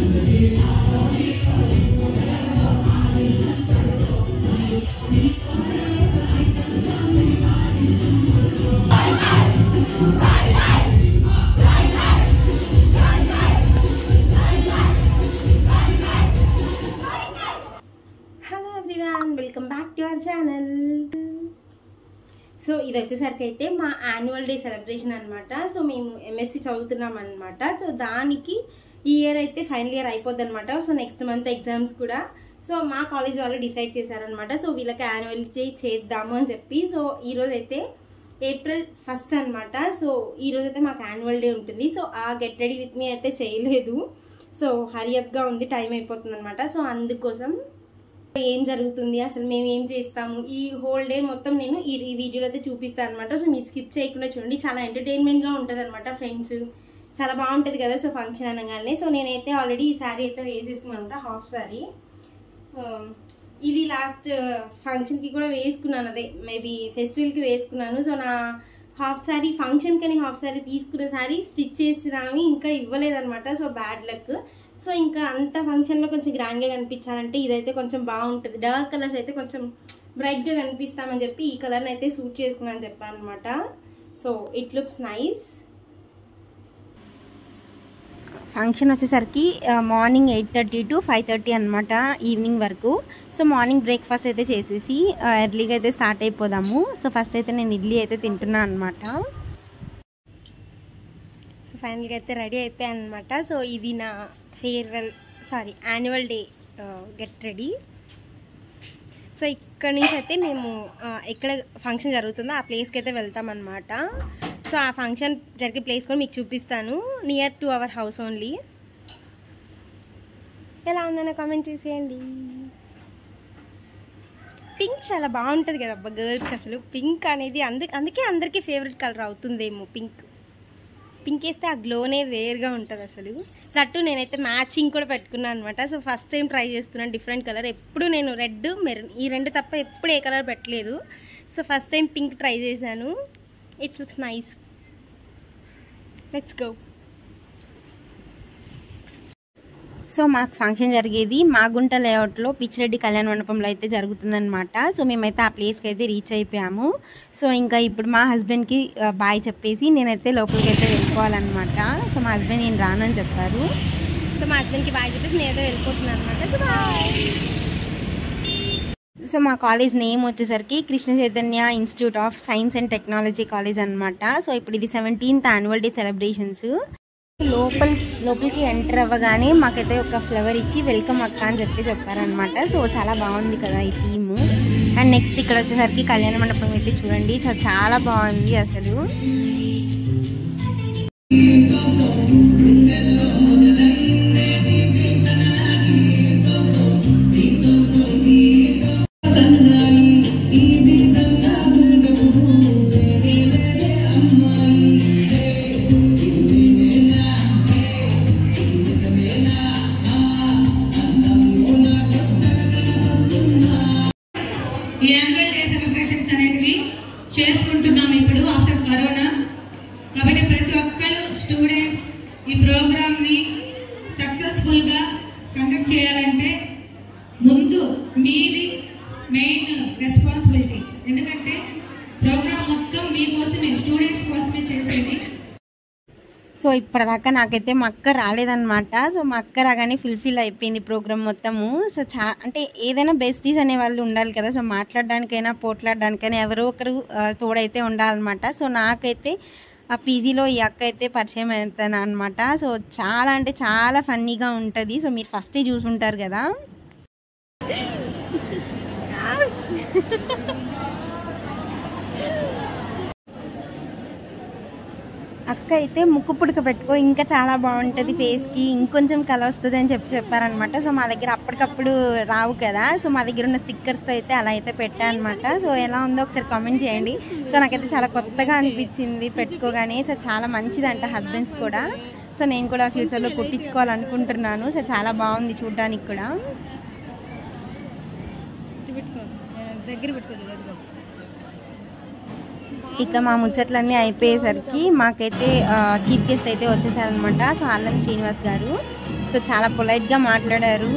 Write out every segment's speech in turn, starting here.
Welcome back to our channel. So ఇది వచ్చేసరికి అయితే మా యాన్యువల్ డే సెలబ్రేషన్ అనమాట. సో మేము ఎంఎస్సి చదువుతున్నాం అనమాట. సో దానికి ఈ ఇయర్ అయితే ఫైనల్ ఇయర్ అయిపోద్ది అనమాట. సో నెక్స్ట్ మంత్ ఎగ్జామ్స్ కూడా. సో మా కాలేజ్ వాళ్ళు డిసైడ్ చేశారనమాట. సో వీళ్ళకి యాన్యువల్ డే చేద్దాము అని చెప్పి. సో ఈరోజు అయితే April 1st అనమాట. సో ఈరోజు అయితే మాకు యాన్యువల్ డే ఉంటుంది. సో ఆ గెట్ రెడీ విత్ మీ అయితే చేయలేదు. సో హరియప్గా ఉంది, టైం అయిపోతుంది అనమాట. సో అందుకోసం ఏం జరుగుతుంది, అసలు మేము ఏం చేస్తాము, ఈ హోల్ డే మొత్తం నేను ఈ వీడియోలో అయితే చూపిస్తాను అనమాట. సో మీరు స్కిప్ చేయకుండా చూడండి, చాలా ఎంటర్టైన్మెంట్గా ఉంటుంది అనమాట. ఫ్రెండ్స్ చాలా బాగుంటుంది కదా. సో ఫంక్షన్ అనగానే సో నేనైతే ఆల్రెడీ ఈ శారీ అయితే వేసేసుకున్నాను, హాఫ్ శారీ. ఇది లాస్ట్ ఫంక్షన్కి కూడా వేసుకున్నాను, అదే మేబీ ఫెస్టివల్కి వేసుకున్నాను. సో నా హాఫ్ శారీ ఫంక్షన్ కానీ హాఫ్ శారీ తీసుకున్న శారీ స్టిచ్ చేసినామి ఇంకా ఇవ్వలేదన్నమాట. So bad luck. సో ఇంకా అంత ఫంక్షన్లో కొంచెం గ్రాండ్గా కనిపించాలంటే ఇదైతే కొంచెం బాగుంటుంది. డార్క్ కలర్స్ అయితే కొంచెం బ్రైట్గా కనిపిస్తామని చెప్పి ఈ కలర్ని అయితే సూట్ చేసుకున్నాను చెప్పాను అనమాట. So it looks nice. Function వచ్చేసరికి మార్నింగ్ 8:30 to 5:30 అనమాట, ఈవినింగ్ వరకు. సో మార్నింగ్ బ్రేక్ఫాస్ట్ అయితే చేసేసి ఎర్లీగా అయితే స్టార్ట్ అయిపోదాము. సో ఫస్ట్ అయితే నేను ఇడ్లీ అయితే తింటున్నాను అనమాట. సో ఫైనల్గా అయితే రెడీ అయిపోయాను అనమాట. సో ఇది నా annual day get ready. So ఇక్కడ నుంచి అయితే మేము ఎక్కడ ఫంక్షన్ జరుగుతుందో ఆ ప్లేస్కి అయితే వెళ్తామన్నమాట. సో ఆ ఫంక్షన్ జరిగే ప్లేస్ కూడా మీకు చూపిస్తాను, near to our house only. ఎలా ఉన్నానో కామెంట్ చేసేయండి. పింక్ చాలా బాగుంటుంది కదా అబ్బా గర్ల్స్కి. అసలు పింక్ అనేది అందుకే అందరికీ ఫేవరెట్ కలర్ అవుతుందేమో పింక్. పింక్ వేస్తే ఆ గ్లోనే వేరుగా ఉంటుంది అసలు. దట్టు నేనైతే మ్యాచింగ్ కూడా పెట్టుకున్నాను అనమాట. సో ఫస్ట్ టైం ట్రై చేస్తున్నాను డిఫరెంట్ కలర్. ఎప్పుడు నేను రెడ్ మెరూన్ ఈ రెండు తప్ప ఎప్పుడు ఏ కలర్ పెట్టలేదు. So first time pink try చేశాను. It's looks nice. Let's go. So మాకు ఫంక్షన్ జరిగేది మాగుంట లేఅవుట్లో పిచ్చిరెడ్డి కళ్యాణ మండపంలో అయితే జరుగుతుందనమాట. సో మేమైతే ఆ ప్లేస్కి అయితే రీచ్ అయిపోయాము. సో ఇంకా ఇప్పుడు మా హస్బెండ్కి బాయ్ చెప్పేసి నేనైతే లోపలికి అయితే వెళ్ళిపోవాలన్నమాట. సో మా హస్బెండ్ నేను రానని చెప్పారు. సో మా హస్బెండ్కి బాయ్ చెప్పేసి నేనైతే వెళ్ళిపోతున్నాను అనమాట. So bye. సో మా కాలేజ్ నేమ్ వచ్చేసరికి Krishna Chaitanya institute of science and technology college అనమాట. సో ఇప్పుడు ఇది 17th యాన్యువల్ డే సెలబ్రేషన్స్. లోపలికి ఎంటర్ అవ్వగానే మాకైతే ఒక ఫ్లవర్ ఇచ్చి వెల్కమ్ అక్క అని చెప్పారనమాట. సో చాలా బాగుంది కదా ఈ థీమ్. అండ్ నెక్స్ట్ ఇక్కడ వచ్చేసరికి కళ్యాణ మండపం అయితే చూడండి, చాలా బాగుంది అసలు. చేసుకుంటున్నాం ఇప్పుడు ఆఫ్టర్ కరోనా. కాబట్టి ప్రతి ఒక్కరు స్టూడెంట్స్ ఈ ప్రోగ్రామ్ని సక్సెస్ఫుల్గా కండక్ట్ చేయాలంటే ముందు మీది మెయిన్ రెస్పాన్సిబిలిటీ. ఎందుకంటే ప్రోగ్రామ్ మొత్తం మీకోసమే, స్టూడెంట్స్ కోసమే చేసేది. సో ఇప్పటిదాకా నాకైతే మా అక్క రాలేదన్నమాట. సో మా అక్క రాగానే ఫుల్ఫిల్ అయిపోయింది ప్రోగ్రామ్ మొత్తము. సో అంటే ఏదైనా బెస్టీస్ అనే వాళ్ళు ఉండాలి కదా. సో మాట్లాడడానికైనా పోట్లాడడానికైనా ఎవరో ఒకరు తోడైతే ఉండాలన్నమాట. సో నాకైతే ఆ పీజీలో ఈ అక్క అయితే పరిచయం అవుతాను అనమాట. సో చాలా అంటే చాలా ఫన్నీగా ఉంటుంది. సో మీరు ఫస్టే చూసుంటారు కదా. అక్క అయితే ముక్కు పుడక పెట్టుకో ఇంకా చాలా బాగుంటుంది ఫేస్కి, ఇంకొంచెం కలర్ వస్తుంది అని చెప్పారనమాట. సో మా దగ్గర అప్పటికప్పుడు రావు కదా. సో మా దగ్గర ఉన్న స్టిక్కర్స్తో అయితే అలా అయితే పెట్టానమాట. సో ఎలా ఉందో ఒకసారి కామెంట్ చేయండి. సో నాకైతే చాలా కొత్తగా అనిపించింది పెట్టుకోగానే. సో చాలా మంచిదంట హస్బెండ్స్ కూడా. సో నేను కూడా ఫ్యూచర్లో కుట్టించుకోవాలనుకుంటున్నాను. సో చాలా బాగుంది చూడడానికి కూడా. దగ్గర పెట్టుకో ఇక మా ముచ్చట్లన్నీ అయిపోయేసరికి మాకైతే చీఫ్ గెస్ట్ అయితే వచ్చేసారనమాట. సో అల్లం శ్రీనివాస్ గారు సో చాలా పొలైట్గా మాట్లాడారు.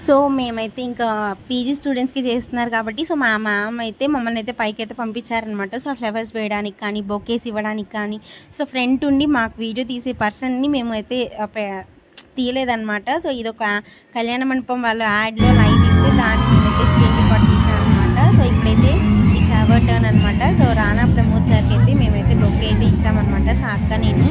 సో మేమైతే ఇంకా పీజీ స్టూడెంట్స్కి చేస్తున్నారు కాబట్టి సో మా మ్యామ్ అయితే మమ్మల్ని అయితే పైకి అయితే పంపించారనమాట. సో ఫ్లవర్స్ వేయడానికి కానీ బొకేస్ ఇవ్వడానికి కానీ సో ఫ్రంట్ ఉండి మాకు వీడియో తీసే పర్సన్ని మేము అయితే తీయలేదన్నమాట. సో ఇదొక కళ్యాణ మండపం వాళ్ళు యాడ్లో లైవ్ ఇస్తే దాన్ని మేమైతే స్క్రీన్ రికార్డ్ తీసామన్నమాట. సో ఇప్పుడైతే ఇట్స్ అవర్ టర్న్ అనమాట. సో రానా ప్రమోద్ సార్కి అయితే మేమైతే బొకే అయితే ఇచ్చామన్నమాట. సో అక్క నేను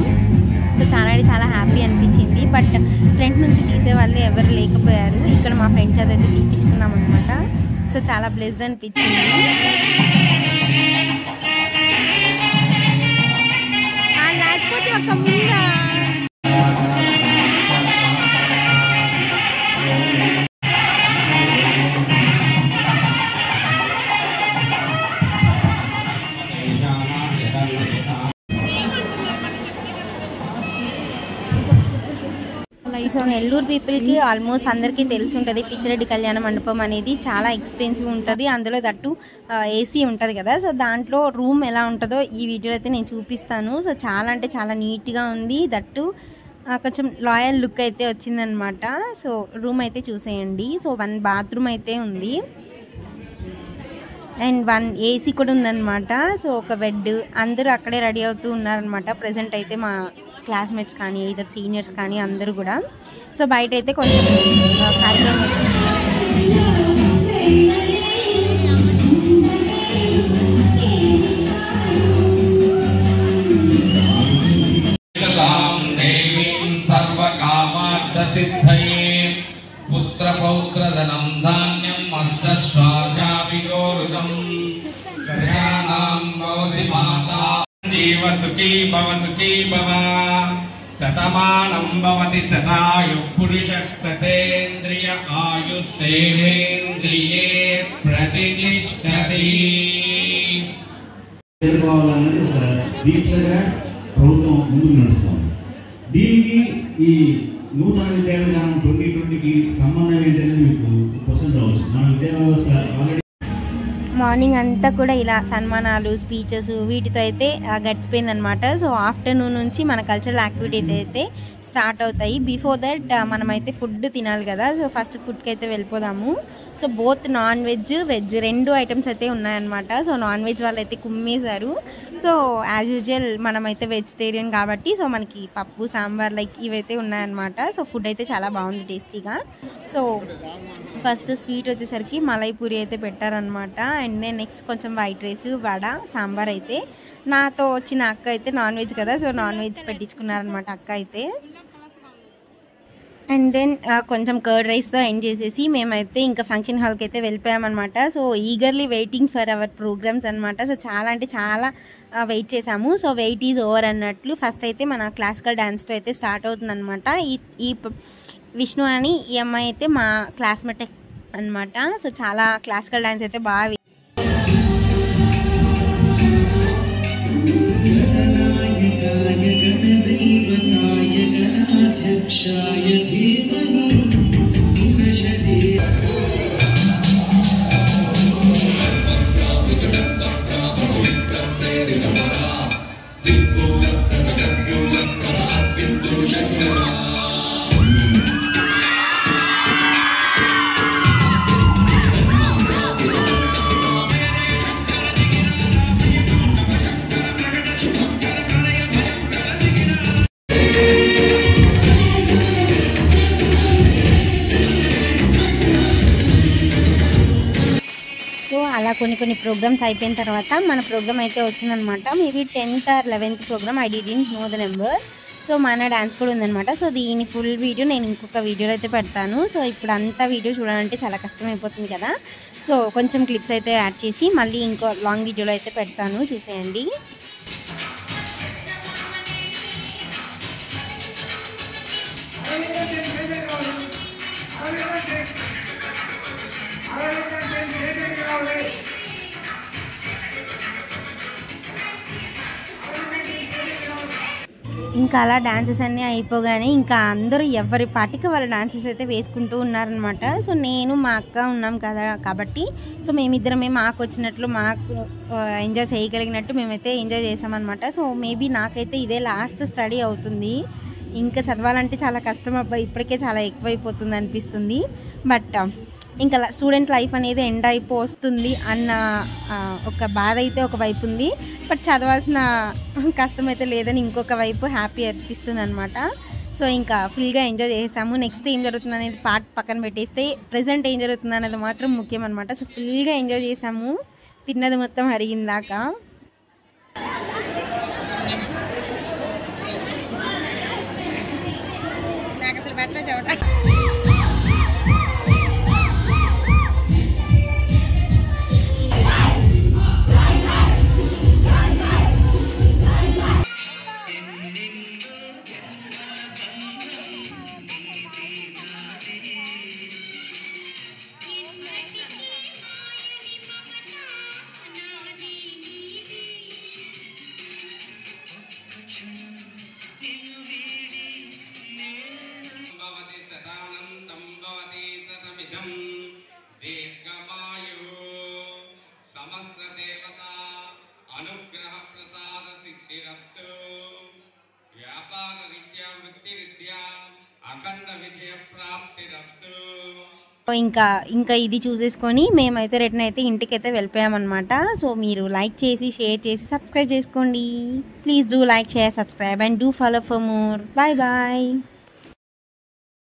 సో చాలా హ్యాపీ అనిపించింది. బట్ ఫ్రంట్ నుంచి తీసే వాళ్ళు ఎవరు లేకపోయారు. ఇక్కడ మా ఫ్రెండ్స్ అదైతే తీపించుకున్నాం అనమాట. సో చాలా బ్లెస్ అనిపించింది. లేకపోతే ఒక ముందా సో నెల్లూరు పీపుల్కి ఆల్మోస్ట్ అందరికీ తెలిసి ఉంటుంది పిచ్చిరెడ్డి కళ్యాణ మండపం అనేది చాలా ఎక్స్పెన్సివ్ ఉంటుంది. అందులో దట్టు ఏసీ ఉంటుంది కదా. సో దాంట్లో రూమ్ ఎలా ఉంటుందో ఈ వీడియోలో అయితే నేను చూపిస్తాను. సో చాలా అంటే చాలా నీట్గా ఉంది. దట్టు కొంచెం లాయల్ లుక్ అయితే వచ్చిందనమాట. సో రూమ్ అయితే చూసేయండి. సో 1 బాత్రూమ్ అయితే ఉంది అండ్ 1 ఏసీ కూడా ఉందన్నమాట. సో ఒక బెడ్ అందరూ అక్కడే రెడీ అవుతూ ఉన్నారనమాట. ప్రజెంట్ అయితే మా క్లాస్మేట్స్ కానీ ఇద్దరు సీనియర్స్ కానీ అందరూ కూడా. సో బయట అయితే కొంచెం కార్యక్రమం పుత్ర పౌత్ర ధనం ధాన్యం మస్తశ్వాచాపిగోరుజం ప్రజానాం భవసి మాతా జీవ సుఖీ భవ సుఖీ భవ శతమానం భవతి శతాయు పురుషః శతేంద్రియ ఆయుష్ేంద్రియే ప్రతిష్టతి. చేరుకోవాలన్నది ఒక దీక్షగా ప్రభుత్వం ముందుకు నడుస్తుంది. దీనికి ఈ నూతన విద్యా విధానం 2020కి సంబంధం ఏంటనేది మీకు క్వశ్చన్ రావచ్చు. మన విద్యా వ్యవస్థ ఆల్రెడీ మార్నింగ్ అంతా కూడా ఇలా సన్మానాలు స్పీచెస్ వీటితో అయితే గడిచిపోయిందనమాట. సో ఆఫ్టర్నూన్ నుంచి మన కల్చరల్ యాక్టివిటీస్ అయితే స్టార్ట్ అవుతాయి. బిఫోర్ దట్ మనమైతే ఫుడ్ తినాలి కదా. సో ఫస్ట్ ఫుడ్కి అయితే వెళ్ళిపోదాము. So both non veg veg 2 items అయితే ఉన్నాయన్నమాట. సో నాన్ వెజ్ వాళ్ళు అయితే కుమ్మేశారు. సో యాజ్ యూజువల్ మనమైతే వెజిటేరియన్ కాబట్టి సో మనకి పప్పు సాంబార్ లైక్ ఇవైతే ఉన్నాయన్నమాట. సో ఫుడ్ అయితే చాలా బాగుంది టేస్టీగా. సో ఫస్ట్ స్వీట్ వచ్చేసరికి మలై పూరి అయితే పెట్టారనమాట. అండ్ దెన్ నెక్స్ట్ కొంచెం వైట్ రైస్ వడ సాంబార్ అయితే నాతో వచ్చిన అక్క అయితే నాన్ వెజ్ కదా. సో నాన్ వెజ్ పెట్టించుకున్నారనమాట అక్క అయితే. అండ్ దెన్ కొంచెం కర్డ్ రైస్తో ఎండ్ చేసేసి మేమైతే ఇంకా ఫంక్షన్ హాల్కి అయితే వెళ్ళిపోయామన్నమాట. So eagerly waiting for our programs అనమాట. సో చాలా అంటే చాలా వెయిట్ చేసాము. సో వెయిట్ ఈజ్ ఓవర్ అన్నట్లు ఫస్ట్ అయితే మన క్లాసికల్ డ్యాన్స్తో అయితే స్టార్ట్ అవుతుంది అనమాట. ఈ విష్ణు అని ఈ అమ్మాయి అయితే మా అన్నమాట. సో చాలా క్లాసికల్ డాన్స్ అయితే బాగా అలా కొన్ని ప్రోగ్రామ్స్ అయిపోయిన తర్వాత మన ప్రోగ్రామ్ అయితే వచ్చిందనమాట. Maybe 10th or 11th programme, I didn't know the number. So మన డాన్స్ కూడా ఉందనమాట. సో దీని ఫుల్ వీడియో నేను ఇంకొక వీడియోలో అయితే పెడతాను. సో ఇప్పుడు అంతా వీడియో చూడాలంటే చాలా కష్టమైపోతుంది కదా. సో కొంచెం క్లిప్స్ అయితే యాడ్ చేసి మళ్ళీ ఇంకో లాంగ్ వీడియోలో అయితే పెడతాను, చూసేయండి. ఇంకా అలా డాన్సెస్ అన్నీ అయిపోగానే ఇంకా అందరూ ఎవరి పాటికి వాళ్ళ డాన్సెస్ అయితే వేసుకుంటూ ఉన్నారనమాట. సో నేను మా అక్క ఉన్నాం కదా కాబట్టి సో మేమిద్దరమే మాకు వచ్చినట్లు మాకు ఎంజాయ్ చేయగలిగినట్టు మేమైతే ఎంజాయ్ చేసామన్నమాట. సో మేబీ నాకైతే ఇదే లాస్ట్ స్టడీ అవుతుంది. ఇంకా చదవాలంటే చాలా కష్టం అబ్బా, ఇప్పటికే చాలా ఎక్కువైపోతుంది అనిపిస్తుంది. బట్ ఇంకా స్టూడెంట్ లైఫ్ అనేది ఎండ్ అయిపోతుంది అన్న ఒక బాధ అయితే ఒక వైపు ఉంది. బట్ చదవాల్సిన కష్టం అయితే లేదని ఇంకొక వైపు హ్యాపీ అనిపిస్తుంది అనమాట. సో ఇంకా ఫుల్గా ఎంజాయ్ చేసాము. నెక్స్ట్ ఏం జరుగుతుంది అనేది పార్ట్ పక్కన పెట్టేస్తే ప్రజెంట్ ఏం జరుగుతుంది అనేది మాత్రం ముఖ్యం అనమాట. సో ఫుల్గా ఎంజాయ్ చేసాము, తిన్నది మొత్తం అరిగిందాక. నాకు అసలు బెటర్ చోట సమస్త దేవత అనుగ్రహ ప్రసాద సిద్ధిరస్తు. వ్యాపార రీత్యా వృత్తి రీత్యా అఖండ విజయ ప్రాప్తిరస్తు. ఇంకా ఇది చూసేసుకొని మేమైతే రిటర్న్ అయితే ఇంటికైతే వెళ్ళిపోయామన్నమాట. సో మీరు లైక్ చేసి షేర్ చేసి సబ్స్క్రైబ్ చేసుకోండి. Please do like, share, subscribe and do follow for more. Bye bye.